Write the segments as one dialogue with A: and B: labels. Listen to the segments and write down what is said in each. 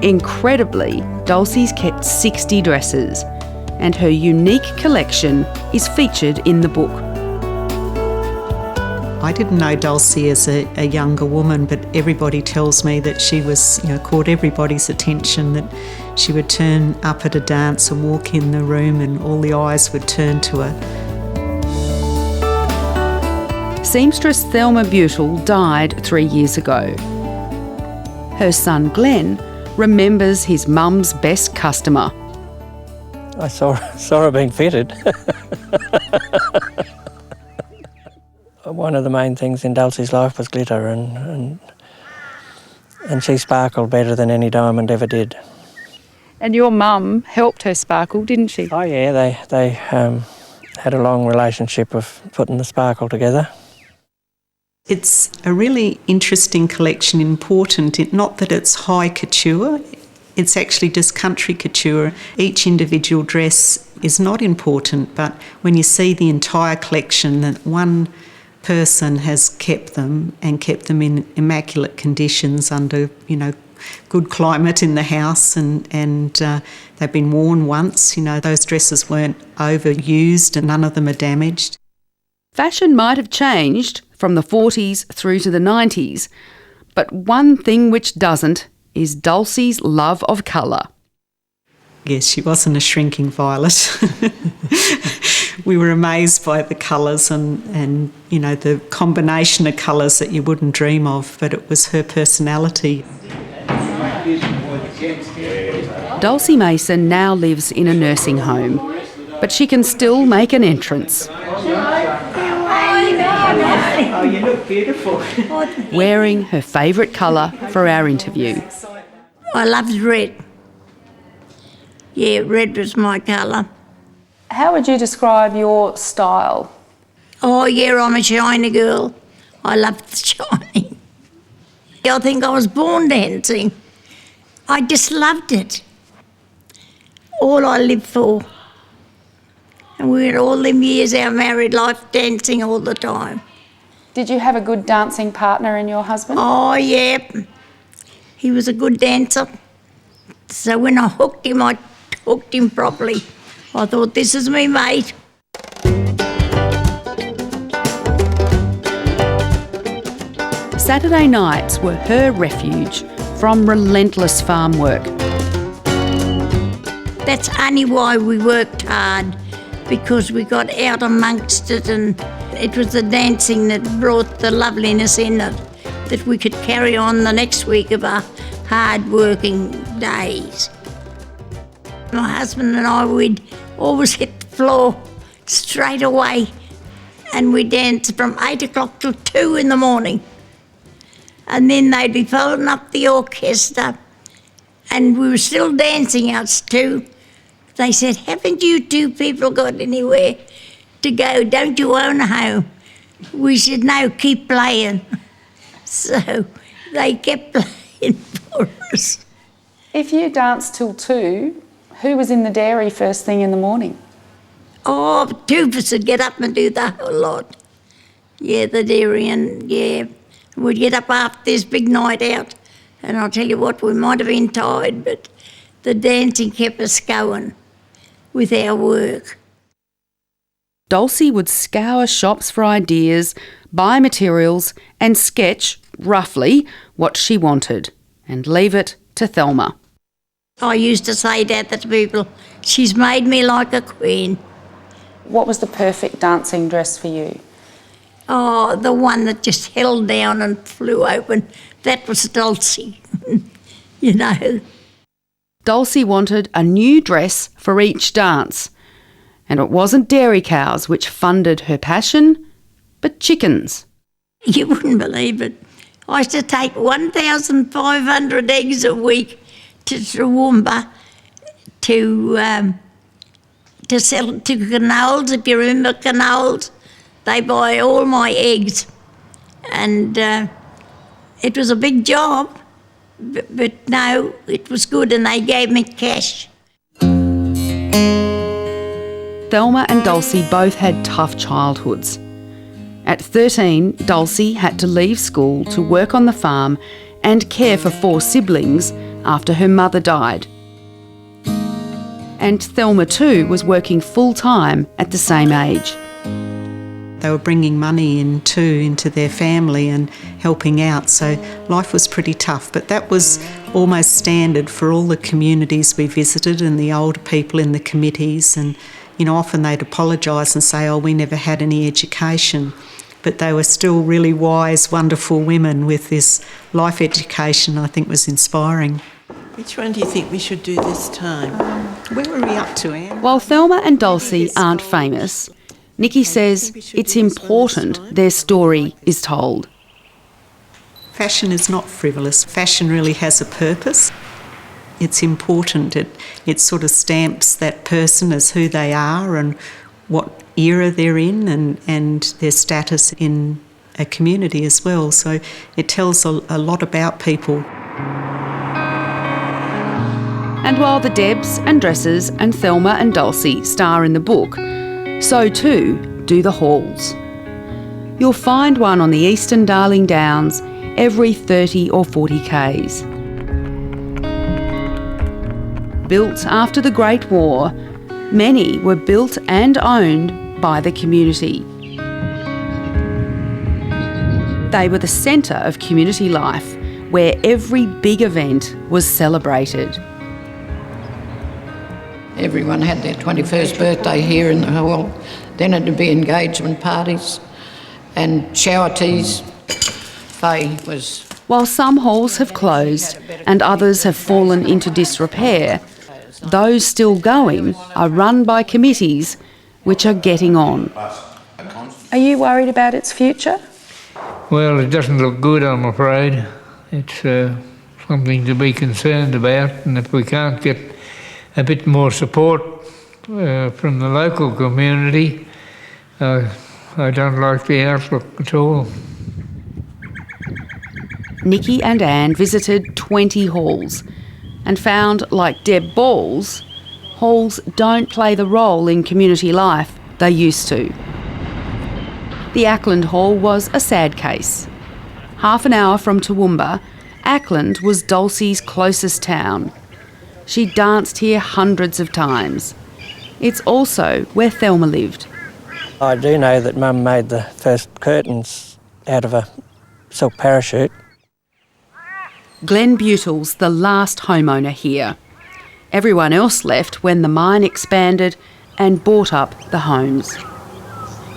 A: Incredibly, Dulcie's kept 60 dresses, and her unique collection is featured in the book.
B: I didn't know Dulcie as a younger woman, but everybody tells me that she was, caught everybody's attention, that she would turn up at a dance and walk in the room and all the eyes would turn to her.
A: Seamstress Thelma Butel died 3 years ago. Her son Glenn remembers his mum's best customer.
C: I saw her being fitted. One of the main things in Dulcie's life was glitter, and she sparkled better than any diamond ever did.
A: And your mum helped her sparkle, didn't she?
C: Oh yeah, they had a long relationship of putting the sparkle together.
B: It's a really interesting collection, important, not that it's high couture, it's actually just country couture. Each individual dress is not important, but when you see the entire collection, that one person has kept them and kept them in immaculate conditions under, good climate in the house, and they've been worn once. Those dresses weren't overused and none of them are damaged.
A: Fashion might have changed from the 40s through to the 90s, but one thing which doesn't is Dulcie's love of colour.
B: Yes, she wasn't a shrinking violet. We were amazed by the colours and the combination of colours that you wouldn't dream of, but it was her personality.
A: Dulcie Mason now lives in a nursing home, but she can still make an entrance.
B: Oh, you look beautiful.
A: Wearing her favourite colour for our interview.
D: I loved red. Yeah, red was my colour.
E: How would you describe your style?
D: Oh, yeah, I'm a shiny girl. I love the shiny. I think I was born dancing. I just loved it. All I lived for. And we had all them years, our married life, dancing all the time.
E: Did you have a good dancing partner in your husband?
D: Oh, yeah. He was a good dancer. So when I hooked him properly. I thought, this is me mate.
A: Saturday nights were her refuge from relentless farm work.
D: That's only why we worked hard, because we got out amongst it, and it was the dancing that brought the loveliness in it, that we could carry on the next week of our hard working days. My husband and I, we'd always hit the floor straight away, and we'd dance from 8 o'clock till 2 in the morning. And then they'd be folding up the orchestra, and we were still dancing out too. They said, haven't you two people got anywhere to go? Don't you own a home? We said, no, keep playing. So they kept playing for us.
E: If you danced till 2, who was in the dairy first thing in the morning?
D: Oh, 2 of us would get up and do the whole lot. Yeah, the dairy, and yeah. We'd get up after this big night out, and I'll tell you what, we might have been tired, but the dancing kept us going with our work.
A: Dulcie would scour shops for ideas, buy materials and sketch, roughly, what she wanted and leave it to Thelma.
D: I used to say that to people, she's made me like a queen.
E: What was the perfect dancing dress for you?
D: Oh, the one that just held down and flew open, that was Dulcie, you know.
A: Dulcie wanted a new dress for each dance, and it wasn't dairy cows which funded her passion, but chickens.
D: You wouldn't believe it. I used to take 1,500 eggs a week to Toowoomba to sell to Canolds, if you remember Canolds. They buy all my eggs, and it was a big job, but no, it was good, and they gave me cash.
A: Thelma and Dulcie both had tough childhoods. At 13, Dulcie had to leave school to work on the farm and care for 4 siblings after her mother died. And Thelma too was working full-time at the same age.
B: They were bringing money in too into their family and helping out, so life was pretty tough. But that was almost standard for all the communities we visited and the older people in the committees. And, you know, often they'd apologise and say, oh, we never had any education. But they were still really wise, wonderful women with this life education I think was inspiring.
F: Which one do you think we should do this time?
B: Where were we up to, Anne?
A: While Thelma and Dulcie aren't famous, Nikki says it's important their story is told.
B: Fashion is not frivolous. Fashion really has a purpose. It's important. It sort of stamps that person as who they are and what era they're in and their status in a community as well. So it tells a lot about people.
A: And while the Debs and Dresses and Thelma and Dulcie star in the book, so too do the halls. You'll find one on the eastern Darling Downs every 30 or 40 k's. Built after the Great War, many were built and owned by the community. They were the centre of community life, where every big event was celebrated.
G: Everyone had their 21st birthday here in the hall. Then it'd be engagement parties and shower teas. Faye was...
A: While some halls have closed and others have fallen into disrepair, those still going are run by committees which are getting on.
E: Are you worried about its future?
H: Well, it doesn't look good, I'm afraid. It's something to be concerned about, and if we can't get a bit more support from the local community, I don't like the outlook at all.
A: Nikki and Anne visited 20 halls and found, like Deb Ball's, halls don't play the role in community life they used to. The Ackland Hall was a sad case. Half an hour from Toowoomba, Ackland was Dulcie's closest town. She danced here hundreds of times. It's also where Thelma lived.
C: I do know that Mum made the first curtains out of a silk parachute.
A: Glenn Butill's the last homeowner here. Everyone else left when the mine expanded and bought up the homes.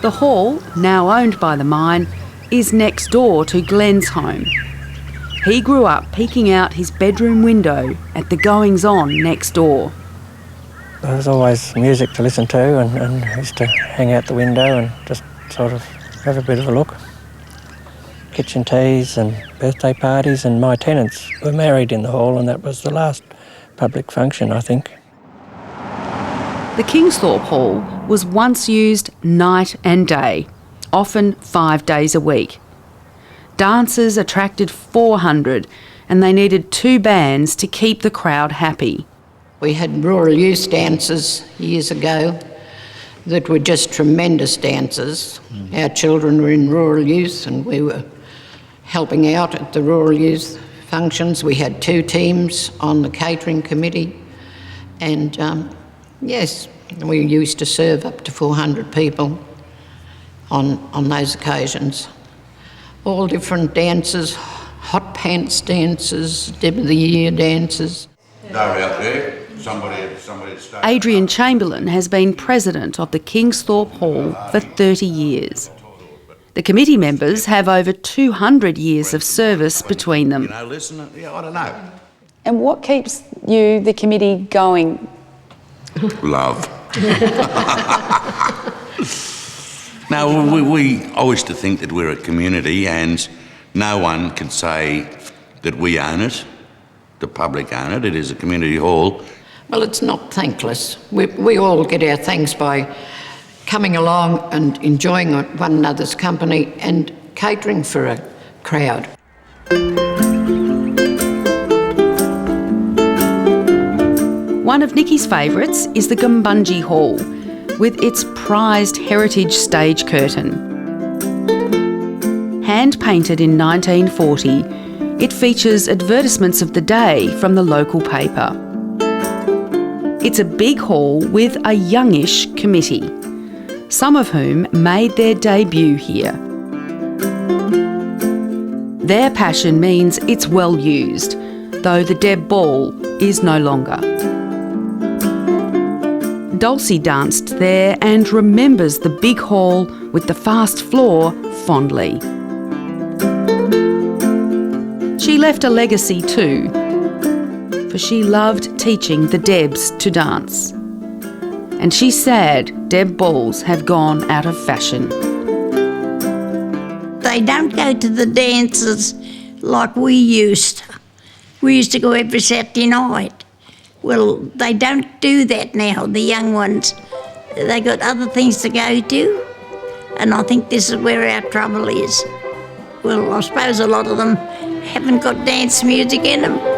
A: The hall, now owned by the mine, is next door to Glenn's home. He grew up peeking out his bedroom window at the goings-on next door.
C: There was always music to listen to, and I used to hang out the window and just sort of have a bit of a look. Kitchen teas and birthday parties, and my tenants were married in the hall, and that was the last public function, I think.
A: The Kingsthorpe Hall was once used night and day, often 5 days a week. Dancers attracted 400 and they needed 2 bands to keep the crowd happy.
G: We had rural youth dancers years ago that were just tremendous dancers. Our children were in rural youth and we were helping out at the rural youth functions. We had 2 teams on the catering committee and yes, we used to serve up to 400 people on those occasions. All different dances, hot pants dances, Deb of the Year dances.
I: They're out there. Somebody
A: Adrian Chamberlain has been president of the Kingsthorpe Hall for 30 years. The committee members have over 200 years of service between them.
I: You know, listen, yeah, I don't know.
E: And what keeps you, the committee, going?
I: Love. No, I wish to think that we're a community and no one can say that we own it, the public own it. It is a community hall.
G: Well, it's not thankless. We all get our thanks by coming along and enjoying one another's company and catering for a crowd.
A: One of Nikki's favourites is the Gumbunji Hall, with its prized heritage stage curtain. Hand-painted in 1940, it features advertisements of the day from the local paper. It's a big hall with a youngish committee, some of whom made their debut here. Their passion means it's well used, though the Deb Ball is no longer. Dulcie danced there and remembers the big hall with the fast floor fondly. She left a legacy too, for she loved teaching the Debs to dance. And she's sad Deb Balls have gone out of fashion.
D: They don't go to the dances like we used to. We used to go every Saturday night. Well, they don't do that now, the young ones. They got other things to go to, and I think this is where our trouble is. Well, I suppose a lot of them haven't got dance music in them.